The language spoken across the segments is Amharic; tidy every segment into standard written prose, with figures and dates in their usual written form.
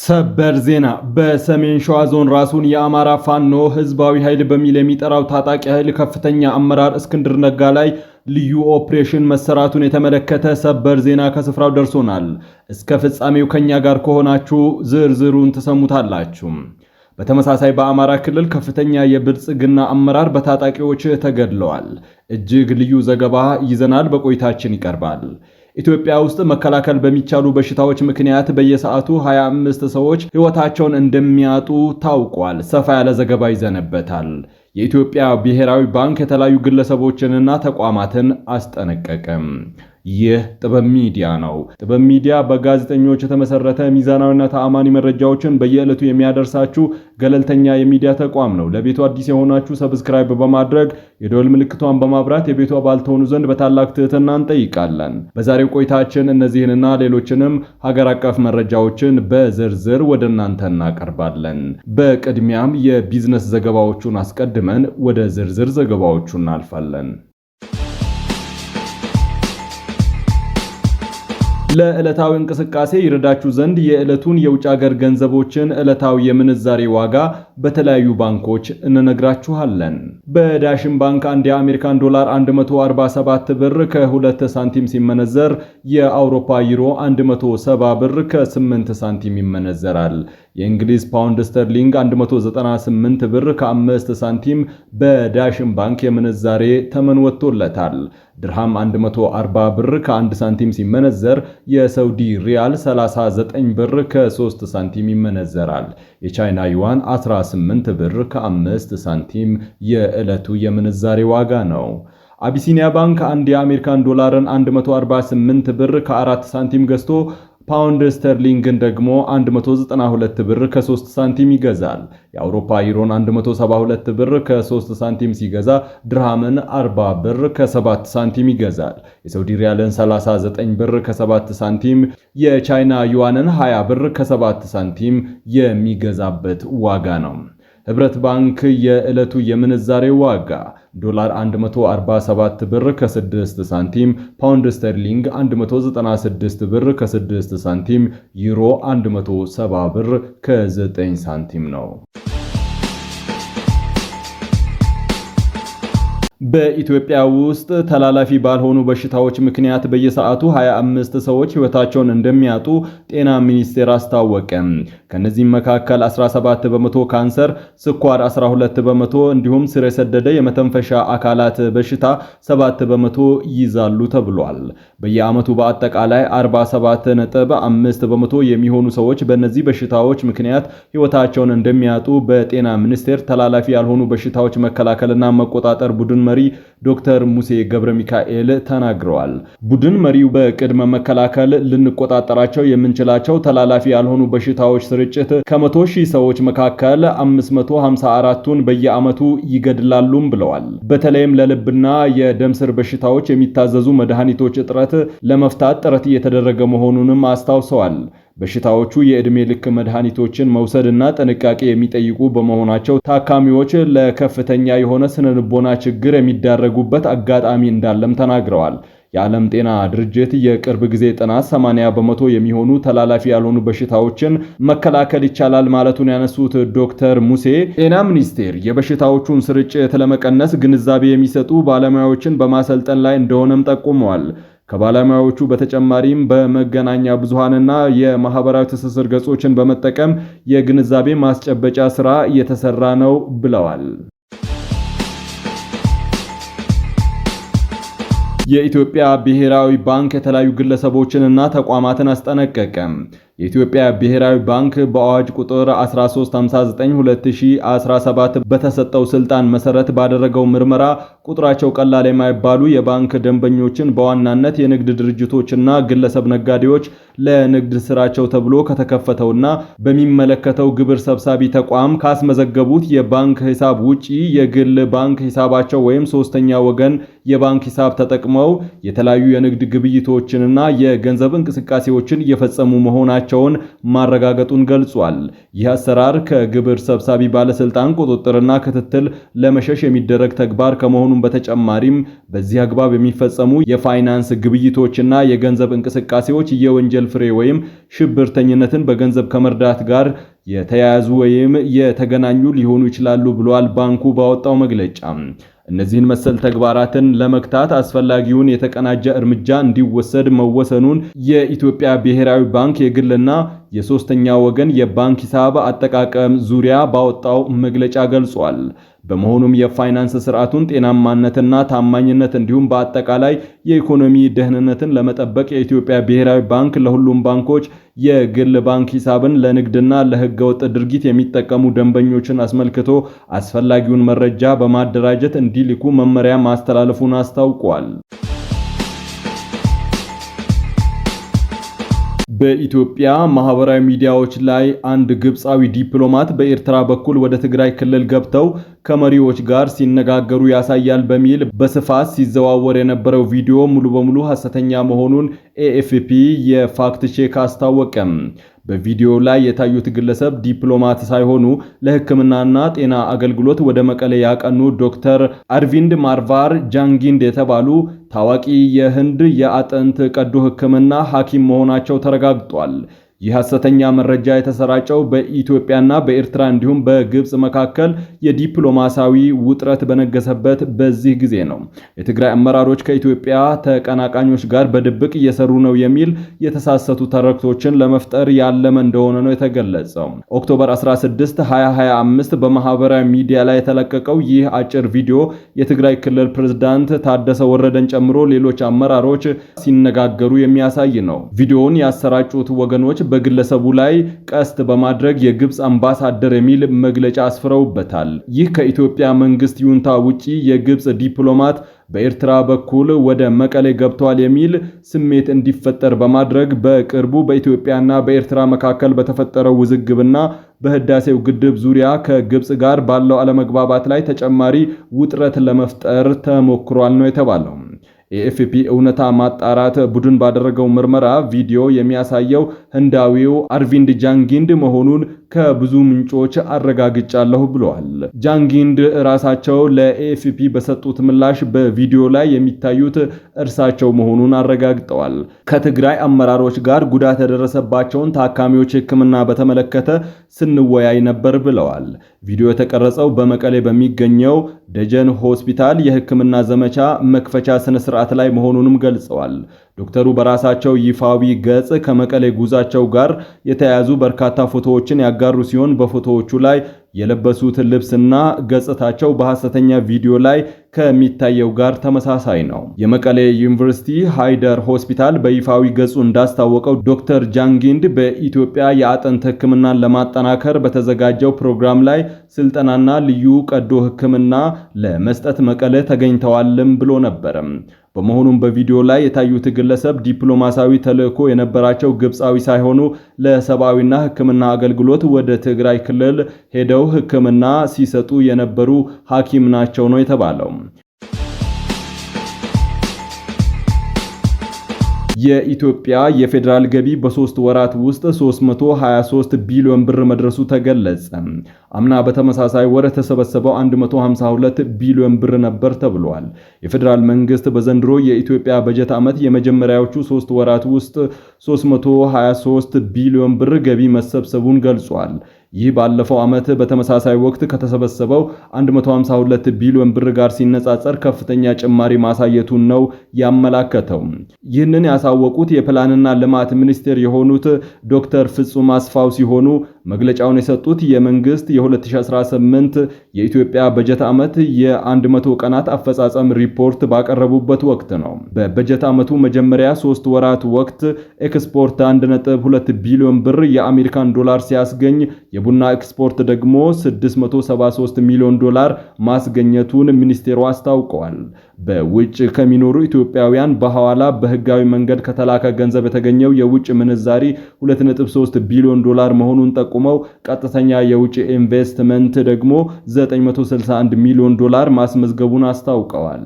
ሰበር ዜና በሰሜን ሸዋ ዞን ራሱን የአማራ ፋኖ ህዝባዊ ኃይል በሚል የሚጠራው ታጣቂ ኃይል ከፍተኛ አመራር እስክንድር ነጋ ላይ ልዩ ኦፕሬሽን መሰራቱን የተመለከተ ሰበር ዜና ከስፍራው ደርሶናል። እስከ ፍጻሜው ከኛ ጋር ከሆናችሁ ዝርዝሩን ተሰሙታላችሁ። በተመሳሳይ በአማራ ክልል ከፍተኛ የብልጽግና አመራር በታጣቂዎች ተገድለዋል። እጅግ ልዩ ዘገባ ይዘናል፣ በቆይታችን ይቀርባል። ኢትዮጵያ ውስጥ መከላከል በሚቻሉ በሽታዎች ምክንያት በየሰዓቱ 25 ሰዎች ህይወታቸውን እንደሚያጡ ታውቋል። ሰፋ ያለ ዘገባ ይዘንበታል። የኢትዮጵያ ብሔራዊ ባንክ የተለያዩ ግለሰቦችንና ተቋማትን አስጠነቀቀም። ይህ ጥበብ ሚዲያ ነው። ጥበብ ሚዲያ በጋዜጠኞች የተመሰረተ ሚዛናዊና ተአማኒ መረጃዎችን በየዕለቱ የሚያደርሳችሁ ገለልተኛ የሚዲያ ተቋም ነው። ለቤቱ አዲስ የሆናችሁ ሰብስክራይብ በማድረግ የደወል ምልክቷን በማብራት የቤቱ አባል ትሆኑ ዘንድ በታላቅ ትህትና እንጠይቃለን። በዛሬው ቆይታችን እነዚህንና ሌሎችንም ሀገር አቀፍ መረጃዎችን በዝርዝር ወደ እናንተ እናቀርባለን። በቅድሚያም የቢዝነስ ዘገባዎቹን አስቀድመን ወደ ዝርዝር ዘገባዎቹ እናልፋለን። ለዕለታዊ እንቅስቃሴ ይረዳችሁ ዘንድ የዕለቱን የውጭ ሀገር ገንዘቦችን ዕለታዊ የምንዛሬ ዋጋ በተለያዩ ባንኮች እንነግራችኋለን። በዳሽን ባንክ አንድ የአሜሪካን ዶላር 147 ብር ከ2 ሳንቲም ሲመነዘር የአውሮፓ ዩሮ 170 ብር ከ8 ሳንቲም ይመነዘራል። የእንግሊዝ ፓውንድ ስተርሊንግ 198 ብር ከ5 ሳንቲም በዳሽን ባንክ የምንዛሬ ተመን ወጥቶለታል። ድርሃም 140 ብር ከ1 ሳንቲም ሲመነዘር የሳውዲ ሪያል 39 ብር ከ3 ሳንቲም ይመነዘራል። የቻይና ዩዋን 18 ብር ከ5 ሳንቲም የዕለቱ የምንዛሬ ዋጋ ነው። አቢሲኒያ ባንክ አንድ የአሜሪካን ዶላርን 148 ብር ከ4 ሳንቲም ገዝቶ ፓውንድ ስተርሊንግን ደግሞ 192 ብር ከ3 ሳንቲም ይገዛል። የአውሮፓ ዩሮን 172 ብር ከ3 ሳንቲም ሲገዛ ድርሃምን 40 ብር ከ7 ሳንቲም ይገዛል። የሳውዲ ሪያልን 39 ብር ከ7 ሳንቲም፣ የቻይና ዩዋንን 20 ብር ከ7 ሳንቲም የሚገዛበት ዋጋ ነው። ህብረት ባንክ የዕለቱ የምንዛሬ ዋጋ ዶላር 147 ብር ከ6 ሳንቲም፣ ፓውንድ ስተርሊንግ 196 ብር ከ6 ሳንቲም፣ ዩሮ 170 ብር ከ9 ሳንቲም ነው። በኢትዮጵያ ውስጥ ተላላፊ ባልሆኑ በሽታዎች ምክንያት በየሰዓቱ 25 ሰዎች ህይወታቸውን እንደሚያጡ ጤና ሚኒስቴር አስታወቀ። ከነዚህም መካከል 17 በመቶ ካንሰር፣ ስኳር 12 በመቶ እንዲሁም ስር የሰደደ የመተንፈሻ አካላት በሽታ 7 በመቶ ይይዛሉ ተብሏል። በየዓመቱ በአጠቃላይ 47.5 በመቶ የሚሆኑ ሰዎች በእነዚህ በሽታዎች ምክንያት ህይወታቸውን እንደሚያጡ በጤና ሚኒስቴር ተላላፊ ያልሆኑ በሽታዎች መከላከልና መቆጣጠር ቡድን መሪ ዶክተር ሙሴ ገብረ ሚካኤል ተናግረዋል። ቡድን መሪው በቅድመ መከላከል ልንቆጣጠራቸው የምንችላቸው ተላላፊ ያልሆኑ በሽታዎች ስርጭት ከ100,000 ሰዎች መካከል 554ቱን በየዓመቱ ይገድላሉም ብለዋል። በተለይም ለልብና የደም ስር በሽታዎች የሚታዘዙ መድኃኒቶች እጥረት ለመፍታት ጥረት እየተደረገ መሆኑንም አስታውሰዋል። በሽታዎቹ የዕድሜ ልክ መድኃኒቶችን መውሰድና ጥንቃቄ የሚጠይቁ በመሆናቸው ታካሚዎች ለከፍተኛ የሆነ ስነልቦና ችግር የሚዳረጉበት አጋጣሚ እንዳለም ተናግረዋል። የዓለም ጤና ድርጅት የቅርብ ጊዜ ጥናት 80 በመቶ የሚሆኑ ተላላፊ ያልሆኑ በሽታዎችን መከላከል ይቻላል ማለቱን ያነሱት ዶክተር ሙሴ ጤና ሚኒስቴር የበሽታዎቹን ስርጭት ለመቀነስ ግንዛቤ የሚሰጡ ባለሙያዎችን በማሰልጠን ላይ እንደሆነም ጠቁመዋል። ከባለሙያዎቹ በተጨማሪም በመገናኛ ብዙሃንና የማህበራዊ ትስስር ገጾችን በመጠቀም የግንዛቤ ማስጨበጫ ስራ እየተሰራ ነው ብለዋል። የኢትዮጵያ ብሔራዊ ባንክ የተለያዩ ግለሰቦችንና ተቋማትን አስጠነቀቀ። የኢትዮጵያ ብሔራዊ ባንክ በአዋጅ ቁጥር 1359/2017 በተሰጠው ስልጣን መሰረት ባደረገው ምርመራ ቁጥራቸው ቀላል የማይባሉ የባንክ ደንበኞችን በዋናነት የንግድ ድርጅቶችና ግለሰብ ነጋዴዎች ለንግድ ስራቸው ተብሎ ከተከፈተውና በሚመለከተው ግብር ሰብሳቢ ተቋም ካስመዘገቡት የባንክ ሂሳብ ውጪ የግል ባንክ ሂሳባቸው ወይም ሶስተኛ ወገን የባንክ ሂሳብ ተጠቅመው የተለያዩ የንግድ ግብይቶችንና የገንዘብ እንቅስቃሴዎችን እየፈጸሙ መሆናቸው ማረጋገጡን ገልጿል። ይህ አሰራር ከግብር ሰብሳቢ ባለስልጣን ቁጥጥርና ክትትል ለመሸሽ የሚደረግ ተግባር ከመሆኑም በተጨማሪም በዚህ አግባብ የሚፈጸሙ የፋይናንስ ግብይቶችና የገንዘብ እንቅስቃሴዎች የወንጀል የወንጀል ፍሬ ወይም ሽብርተኝነትን በገንዘብ ከመርዳት ጋር የተያያዙ ወይም የተገናኙ ሊሆኑ ይችላሉ ብሏል ባንኩ ባወጣው መግለጫ። እነዚህን መሰል ተግባራትን ለመክታት አስፈላጊውን የተቀናጀ እርምጃ እንዲወሰድ መወሰኑን የኢትዮጵያ ብሔራዊ ባንክ የግልና የሶስተኛ ወገን የባንክ ሂሳብ አጠቃቀም ዙሪያ ባወጣው መግለጫ ገልጿል። በመሆኑም የፋይናንስ ስርዓቱን ጤናማነትና ታማኝነት እንዲሁም በአጠቃላይ የኢኮኖሚ ደህንነትን ለመጠበቅ የኢትዮጵያ ብሔራዊ ባንክ ለሁሉም ባንኮች የግል ባንክ ሂሳብን ለንግድና ለሕገወጥ ድርጊት የሚጠቀሙ ደንበኞችን አስመልክቶ አስፈላጊውን መረጃ በማደራጀት እንዲልኩ መመሪያ ማስተላለፉን አስታውቋል። በኢትዮጵያ ማህበራዊ ሚዲያዎች ላይ አንድ ግብፃዊ ዲፕሎማት በኤርትራ በኩል ወደ ትግራይ ክልል ገብተው ከመሪዎች ጋር ሲነጋገሩ ያሳያል በሚል በስፋት ሲዘዋወር የነበረው ቪዲዮ ሙሉ በሙሉ ሐሰተኛ መሆኑን ኤኤፍፒ የፋክት ቼክ አስታወቀም። በቪዲዮ ላይ የታዩት ግለሰብ ዲፕሎማት ሳይሆኑ ለሕክምናና ጤና አገልግሎት ወደ መቀሌ ያቀኑ ዶክተር አርቪንድ ማርቫር ጃንጊንድ የተባሉ ታዋቂ የህንድ የአጥንት ቀዶ ሕክምና ሐኪም መሆናቸው ተረጋግጧል። ይህ ሐሰተኛ መረጃ የተሰራጨው በኢትዮጵያና በኤርትራ እንዲሁም በግብጽ መካከል የዲፕሎማሲያዊ ውጥረት በነገሰበት በዚህ ጊዜ ነው። የትግራይ አመራሮች ከኢትዮጵያ ተቀናቃኞች ጋር በድብቅ እየሰሩ ነው የሚል የተሳሳቱ ተረክቶችን ለመፍጠር ያለመ እንደሆነ ነው የተገለጸው። ኦክቶበር 16 2025 በማህበራዊ ሚዲያ ላይ የተለቀቀው ይህ አጭር ቪዲዮ የትግራይ ክልል ፕሬዝዳንት ታደሰ ወረደን ጨምሮ ሌሎች አመራሮች ሲነጋገሩ የሚያሳይ ነው። ቪዲዮውን ያሰራጩት ወገኖች በግለሰቡ ላይ ቀስት በማድረግ የግብጽ አምባሳደር የሚል መግለጫ አስፍረውበታል። ይህ ከኢትዮጵያ መንግስት ይሁንታ ውጪ የግብጽ ዲፕሎማት በኤርትራ በኩል ወደ መቀሌ ገብቷል የሚል ስሜት እንዲፈጠር በማድረግ በቅርቡ በኢትዮጵያና በኤርትራ መካከል በተፈጠረው ውዝግብና በህዳሴው ግድብ ዙሪያ ከግብጽ ጋር ባለው አለመግባባት ላይ ተጨማሪ ውጥረት ለመፍጠር ተሞክሯል ነው የተባለው። ኤኤፍፒ እውነታ ማጣራት ቡድን ባደረገው ምርመራ ቪዲዮ የሚያሳየው ህንዳዊው አርቪንድ ጃንጊንድ መሆኑን ከብዙ ምንጮች አረጋግጫለሁ ብለዋል። ጃንጊንድ ራሳቸው ለኤኤፍፒ በሰጡት ምላሽ በቪዲዮ ላይ የሚታዩት እርሳቸው መሆኑን አረጋግጠዋል። ከትግራይ አመራሮች ጋር ጉዳት የደረሰባቸውን ታካሚዎች ሕክምና በተመለከተ ስንወያይ ነበር ብለዋል። ቪዲዮ የተቀረጸው በመቀሌ በሚገኘው ደጀን ሆስፒታል የሕክምና ዘመቻ መክፈቻ ስነ ስርዓት ላይ መሆኑንም ገልጸዋል። ዶክተሩ በራሳቸው ይፋዊ ገጽ ከመቀሌ ጉዛቸው ጋር የተያያዙ በርካታ ፎቶዎችን ያጋሩ ሲሆን በፎቶዎቹ ላይ የለበሱት ልብስና ገጽታቸው በሐሰተኛ ቪዲዮ ላይ ከሚታየው ጋር ተመሳሳይ ነው። የመቀሌ ዩኒቨርሲቲ ሃይደር ሆስፒታል በይፋዊ ገጹ እንዳስታወቀው ዶክተር ጃንጊንድ በኢትዮጵያ የአጥንት ሕክምናን ለማጠናከር በተዘጋጀው ፕሮግራም ላይ ስልጠናና ልዩ ቀዶ ሕክምና ለመስጠት መቀሌ ተገኝተዋልም ብሎ ነበር። በመሆኑም በቪዲዮ ላይ የታዩት ግለሰብ ዲፕሎማሲያዊ ተልዕኮ የነበራቸው ግብፃዊ ሳይሆኑ ለሰብአዊና ሕክምና አገልግሎት ወደ ትግራይ ክልል ሄደው ሕክምና ሲሰጡ የነበሩ ሐኪም ናቸው ነው የተባለው። የኢትዮጵያ የፌዴራል ገቢ በ3 ወራት ውስጥ 323 ቢሊዮን ብር መድረሱ ተገለጸ። አምና በተመሳሳይ ወር የተሰበሰበው 152 ቢሊዮን ብር ነበር ተብሏል። የፌዴራል መንግስት በዘንድሮ የኢትዮጵያ በጀት ዓመት የመጀመሪያዎቹ 3 ወራት ውስጥ 323 ቢሊዮን ብር ገቢ መሰብሰቡን ገልጿል። ይህ ባለፈው ዓመት በተመሳሳይ ወቅት ከተሰበሰበው 152 ቢሊዮን ብር ጋር ሲነጻጸር ከፍተኛ ጭማሪ ማሳየቱን ነው ያመላከተው። ይህንን ያሳወቁት የፕላንና ልማት ሚኒስቴር የሆኑት ዶክተር ፍጹም አስፋው ሲሆኑ መግለጫውን የሰጡት የመንግስት የ2018 የኢትዮጵያ በጀት ዓመት የ100 ቀናት አፈጻጸም ሪፖርት ባቀረቡበት ወቅት ነው። በበጀት ዓመቱ መጀመሪያ 3 ወራት ወቅት ኤክስፖርት 1.2 ቢሊዮን ብር የአሜሪካን ዶላር ሲያስገኝ የቡና ኤክስፖርት ደግሞ 673 ሚሊዮን ዶላር ማስገኘቱን ሚኒስቴሩ አስታውቀዋል። በውጭ ከሚኖሩ ኢትዮጵያውያን በሐዋላ በህጋዊ መንገድ ከተላከ ገንዘብ የተገኘው የውጭ ምንዛሪ 2.3 ቢሊዮን ዶላር መሆኑን ጠቁመው ቀጥተኛ የውጭ ኢንቨስትመንት ደግሞ 961 ሚሊዮን ዶላር ማስመዝገቡን አስታውቀዋል።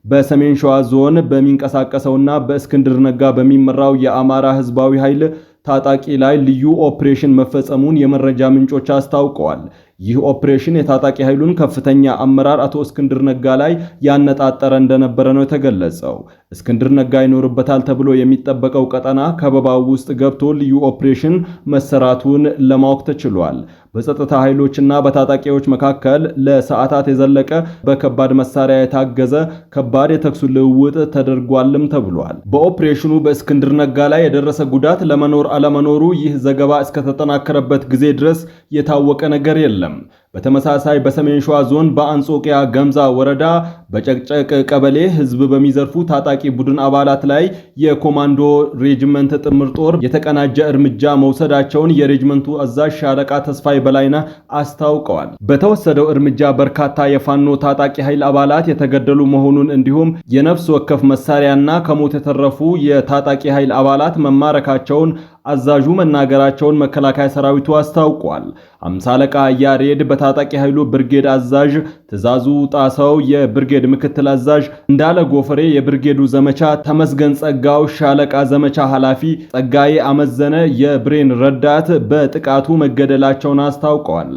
በሰሜን ሸዋ ዞን በሚንቀሳቀሰውና በእስክንድር ነጋ በሚመራው የአማራ ህዝባዊ ኃይል ታጣቂ ላይ ልዩ ኦፕሬሽን መፈጸሙን የመረጃ ምንጮች አስታውቀዋል። ይህ ኦፕሬሽን የታጣቂ ኃይሉን ከፍተኛ አመራር አቶ እስክንድር ነጋ ላይ ያነጣጠረ እንደነበረ ነው የተገለጸው። እስክንድር ነጋ ይኖርበታል ተብሎ የሚጠበቀው ቀጠና ከበባው ውስጥ ገብቶ ልዩ ኦፕሬሽን መሰራቱን ለማወቅ ተችሏል። በጸጥታ ኃይሎችና በታጣቂዎች መካከል ለሰዓታት የዘለቀ በከባድ መሳሪያ የታገዘ ከባድ የተኩስ ልውውጥ ተደርጓልም ተብሏል። በኦፕሬሽኑ በእስክንድር ነጋ ላይ የደረሰ ጉዳት ለመኖር አለመኖሩ ይህ ዘገባ እስከተጠናከረበት ጊዜ ድረስ የታወቀ ነገር የለም። በተመሳሳይ በሰሜን ሸዋ ዞን በአንጾቂያ ገምዛ ወረዳ በጨቅጨቅ ቀበሌ ህዝብ በሚዘርፉ ታጣቂ ቡድን አባላት ላይ የኮማንዶ ሬጅመንት ጥምር ጦር የተቀናጀ እርምጃ መውሰዳቸውን የሬጅመንቱ አዛዥ ሻለቃ ተስፋይ በላይነህ አስታውቀዋል። በተወሰደው እርምጃ በርካታ የፋኖ ታጣቂ ኃይል አባላት የተገደሉ መሆኑን እንዲሁም የነፍስ ወከፍ መሳሪያና ከሞት የተረፉ የታጣቂ ኃይል አባላት መማረካቸውን አዛዡ መናገራቸውን መከላከያ ሰራዊቱ አስታውቋል። 50 አለቃ ያሬድ በታጣቂ ኃይሉ ብርጌድ አዛዥ፣ ትዕዛዙ ጣሰው የብርጌድ ምክትል አዛዥ፣ እንዳለ ጎፈሬ የብርጌዱ ዘመቻ፣ ተመስገን ጸጋው ሻለቃ ዘመቻ ኃላፊ፣ ጸጋዬ አመዘነ የብሬን ረዳት በጥቃቱ መገደላቸውን አስታውቀዋል።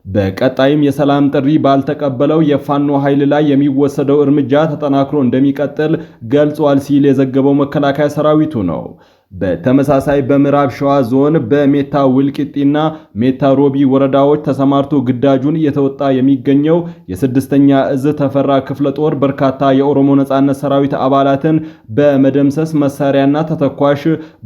በቀጣይም የሰላም ጥሪ ባልተቀበለው የፋኖ ኃይል ላይ የሚወሰደው እርምጃ ተጠናክሮ እንደሚቀጥል ገልጿል ሲል የዘገበው መከላከያ ሰራዊቱ ነው። በተመሳሳይ በምዕራብ ሸዋ ዞን በሜታ ውልቂጤና ሜታ ሮቢ ወረዳዎች ተሰማርቶ ግዳጁን እየተወጣ የሚገኘው የ6ኛ እዝ ተፈራ ክፍለ ጦር በርካታ የኦሮሞ ነጻነት ሰራዊት አባላትን በመደምሰስ መሳሪያና ተተኳሽ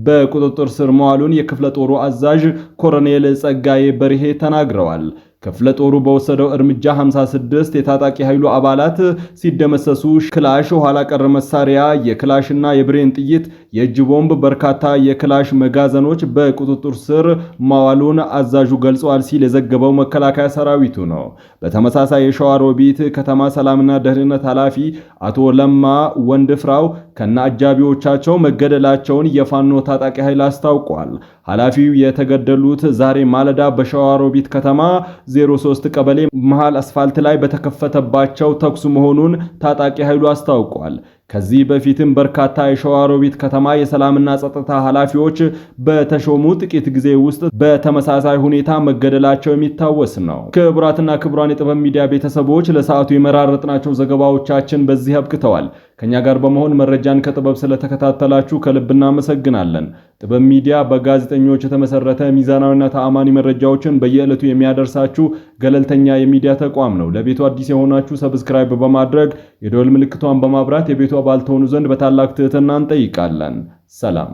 በቁጥጥር ስር መዋሉን የክፍለ ጦሩ አዛዥ ኮሎኔል ጸጋዬ በርሄ ተናግረዋል። ክፍለ ጦሩ በወሰደው እርምጃ 56 የታጣቂ ኃይሉ አባላት ሲደመሰሱ ክላሽ፣ ኋላ ቀር መሳሪያ፣ የክላሽና የብሬን ጥይት፣ የእጅ ቦምብ፣ በርካታ የክላሽ መጋዘኖች በቁጥጥር ስር ማዋሉን አዛዡ ገልጸዋል ሲል የዘገበው መከላከያ ሰራዊቱ ነው። በተመሳሳይ የሸዋሮቢት ከተማ ሰላምና ደህንነት ኃላፊ አቶ ለማ ወንድፍራው ከነ አጃቢዎቻቸው መገደላቸውን የፋኖ ታጣቂ ኃይል አስታውቋል። ኃላፊው የተገደሉት ዛሬ ማለዳ በሸዋሮቢት ከተማ 03 ቀበሌ መሃል አስፋልት ላይ በተከፈተባቸው ተኩስ መሆኑን ታጣቂ ኃይሉ አስታውቋል። ከዚህ በፊትም በርካታ የሸዋሮቢት ከተማ የሰላምና ጸጥታ ኃላፊዎች በተሾሙ ጥቂት ጊዜ ውስጥ በተመሳሳይ ሁኔታ መገደላቸው የሚታወስ ነው። ክቡራትና ክቡራን የጥበብ ሚዲያ ቤተሰቦች ለሰዓቱ የመራረጥናቸው ዘገባዎቻችን በዚህ አብቅተዋል። ከኛ ጋር በመሆን መረጃን ከጥበብ ስለተከታተላችሁ ከልብ እናመሰግናለን። ጥበብ ሚዲያ በጋዜጠኞች የተመሰረተ ሚዛናዊና ተአማኒ መረጃዎችን በየዕለቱ የሚያደርሳችሁ ገለልተኛ የሚዲያ ተቋም ነው። ለቤቱ አዲስ የሆናችሁ ሰብስክራይብ በማድረግ የደወል ምልክቷን በማብራት የቤቱ አባል ትሆኑ ዘንድ በታላቅ ትህትና እንጠይቃለን። ሰላም።